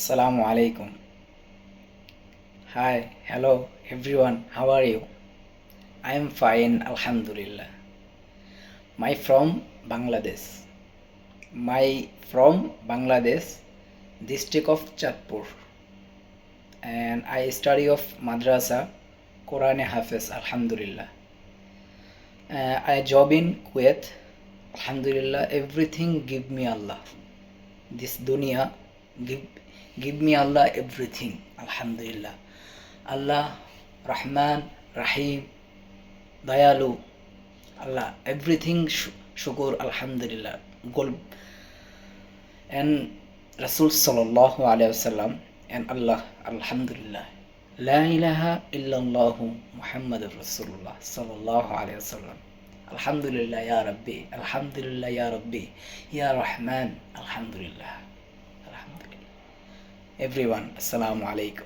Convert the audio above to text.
Assalamu alaikum. Hi, hello everyone. How are you? I am fine, Alhamdulillah. My from Bangladesh. My from Bangladesh, district of Chatpur, and I study of madrasa, Quran Hafiz, Alhamdulillah. I job in Kuwait, Alhamdulillah. Everything give me Allah. This dunya give give me Allah everything, Alhamdulillah. Allah, Rahman, Rahim, Dayalu, Allah, everything Shukur, Alhamdulillah. Gold and Rasul Sallallahu Alaihi Wasallam and Allah, Alhamdulillah. La ilaha illallah Muhammad Rasulullah Sallallahu Alaihi Wasallam. Alhamdulillah ya Rabbi, Alhamdulillah ya Rabbi, ya Rahman, Alhamdulillah. Alhamdulillah. Everyone, Assalamu alaikum.